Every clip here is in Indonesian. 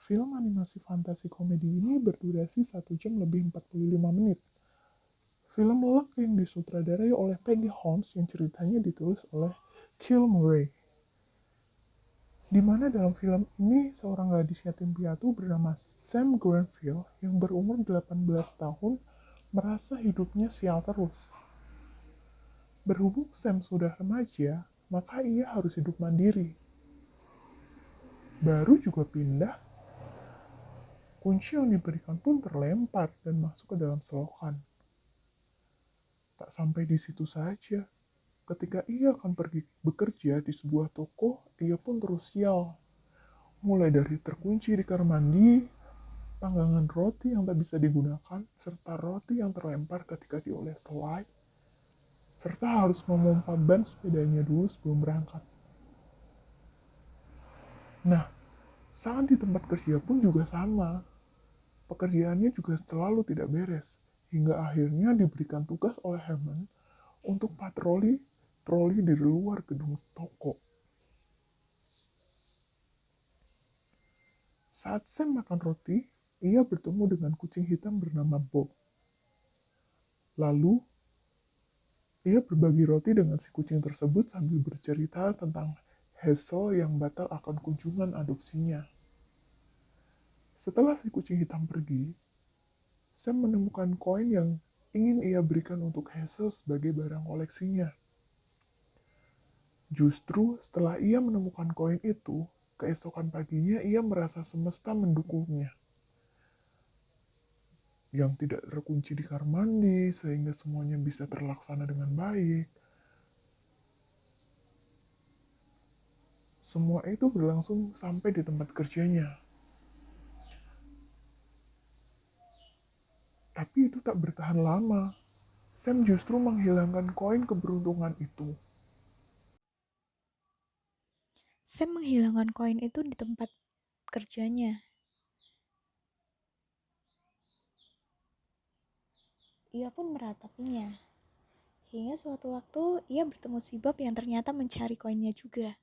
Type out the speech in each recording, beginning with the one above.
Film animasi fantasi komedi ini berdurasi 1 jam lebih 45 menit. Film Luck yang disutradarai oleh Peggy Holmes yang ceritanya ditulis oleh Kill Murray. Di mana dalam film ini seorang gadis yatim piatu bernama Sam Grenville yang berumur 18 tahun merasa hidupnya sial terus. Berhubung Sam sudah remaja, maka ia harus hidup mandiri. Baru juga pindah, kunci yang diberikan pun terlempar dan masuk ke dalam selokan. Tak sampai di situ saja. Ketika ia akan pergi bekerja di sebuah toko, ia pun terus sial. Mulai dari terkunci di kamar mandi, panggangan roti yang tak bisa digunakan, serta roti yang terlempar ketika dioles light, serta harus memompa ban sepedanya dulu sebelum berangkat. Nah, saat di tempat kerja pun juga sama. Pekerjaannya juga selalu tidak beres, hingga akhirnya diberikan tugas oleh Hammond untuk patroli troli di luar gedung toko. Saat Sam makan roti, ia bertemu dengan kucing hitam bernama Bob. Lalu, ia berbagi roti dengan si kucing tersebut sambil bercerita tentang Hazel yang batal akan kunjungan adopsinya. Setelah si kucing hitam pergi, Sam menemukan koin yang ingin ia berikan untuk Hazel sebagai barang koleksinya. Justru setelah ia menemukan koin itu, keesokan paginya ia merasa semesta mendukungnya. Yang tidak terkunci di kamar mandi, sehingga semuanya bisa terlaksana dengan baik. Semua itu berlangsung sampai di tempat kerjanya. Tapi itu tak bertahan lama. Sam justru menghilangkan koin keberuntungan itu. Sam menghilangkan koin itu di tempat kerjanya. Ia pun meratapinya. Hingga suatu waktu ia bertemu si Bob yang ternyata mencari koinnya juga.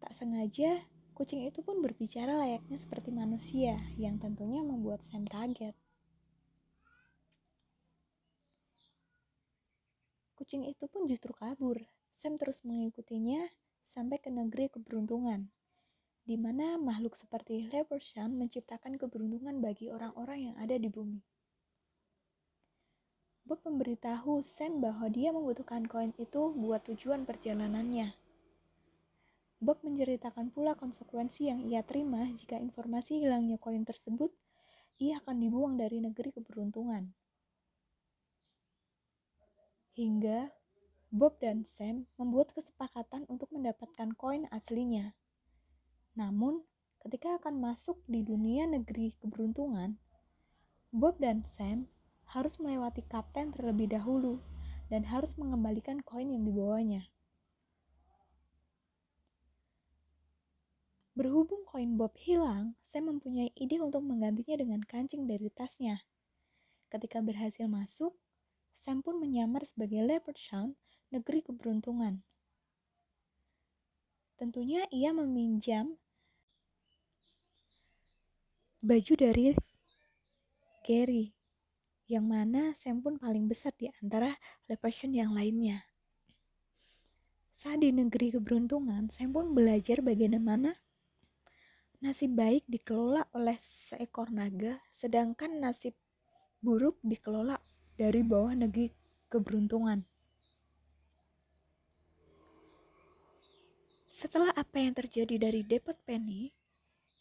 Tak sengaja, kucing itu pun berbicara layaknya seperti manusia yang tentunya membuat Sam kaget. Kucing itu pun justru kabur. Sam terus mengikutinya sampai ke negeri keberuntungan, di mana makhluk seperti Leprechaun menciptakan keberuntungan bagi orang-orang yang ada di bumi. Bob memberitahu Sam bahwa dia membutuhkan koin itu buat tujuan perjalanannya. Bob menceritakan pula konsekuensi yang ia terima jika informasi hilangnya koin tersebut, ia akan dibuang dari negeri keberuntungan. Hingga Bob dan Sam membuat kesepakatan untuk mendapatkan koin aslinya. Namun, ketika akan masuk di dunia negeri keberuntungan, Bob dan Sam harus melewati kapten terlebih dahulu dan harus mengembalikan koin yang dibawanya. Berhubung koin Bob hilang, Sam mempunyai ide untuk menggantinya dengan kancing dari tasnya. Ketika berhasil masuk, Sam pun menyamar sebagai Leprechaun, negeri keberuntungan. Tentunya ia meminjam baju dari Gary, yang mana Sam pun paling besar di antara Leprechaun yang lainnya. Saat di negeri keberuntungan, Sam pun belajar bagaimana nasib baik dikelola oleh seekor naga, sedangkan nasib buruk dikelola dari bawah negeri keberuntungan. Setelah apa yang terjadi dari Depot Penny,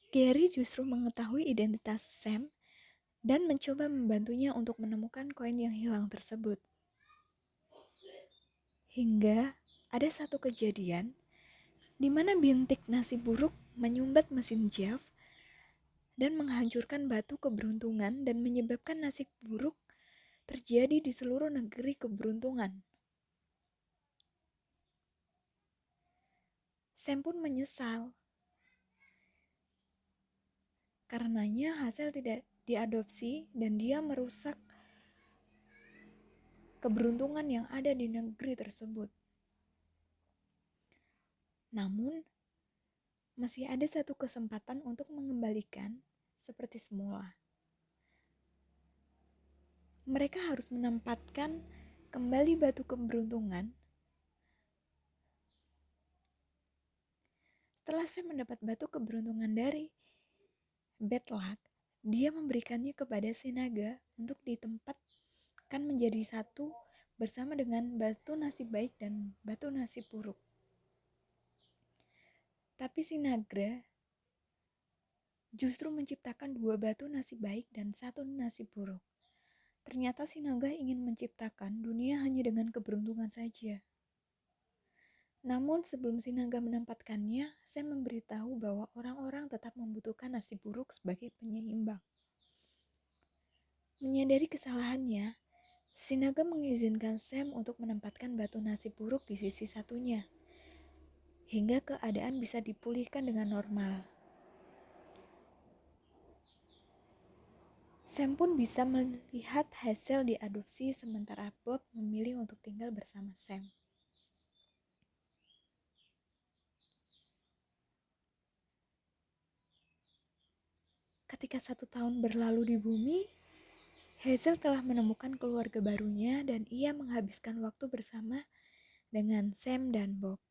Gary justru mengetahui identitas Sam dan mencoba membantunya untuk menemukan koin yang hilang tersebut. Hingga ada satu kejadian di mana bintik nasib buruk menyumbat mesin Jeff dan menghancurkan batu keberuntungan dan menyebabkan nasib buruk terjadi di seluruh negeri keberuntungan. Sam pun menyesal. Karenanya hasil tidak diadopsi dan dia merusak keberuntungan yang ada di negeri tersebut. Namun, masih ada satu kesempatan untuk mengembalikan seperti semula. Mereka harus menempatkan kembali batu keberuntungan. Setelah saya mendapat batu keberuntungan dari bad luck, dia memberikannya kepada si naga untuk ditempatkan menjadi satu bersama dengan batu nasib baik dan batu nasib buruk. Tapi si naga justru menciptakan 2 batu nasib baik dan 1 nasib buruk. Ternyata si naga ingin menciptakan dunia hanya dengan keberuntungan saja. Namun sebelum si naga menempatkannya, saya memberitahu bahwa orang-orang tetap membutuhkan nasib buruk sebagai penyeimbang. Menyadari kesalahannya, si naga mengizinkan Sam untuk menempatkan batu nasib buruk di sisi satunya, hingga keadaan bisa dipulihkan dengan normal. Sam pun bisa melihat hasil diadopsi sementara Bob memilih untuk tinggal bersama Sam. Ketika 1 tahun berlalu di bumi, Hazel telah menemukan keluarga barunya dan ia menghabiskan waktu bersama dengan Sam dan Bob.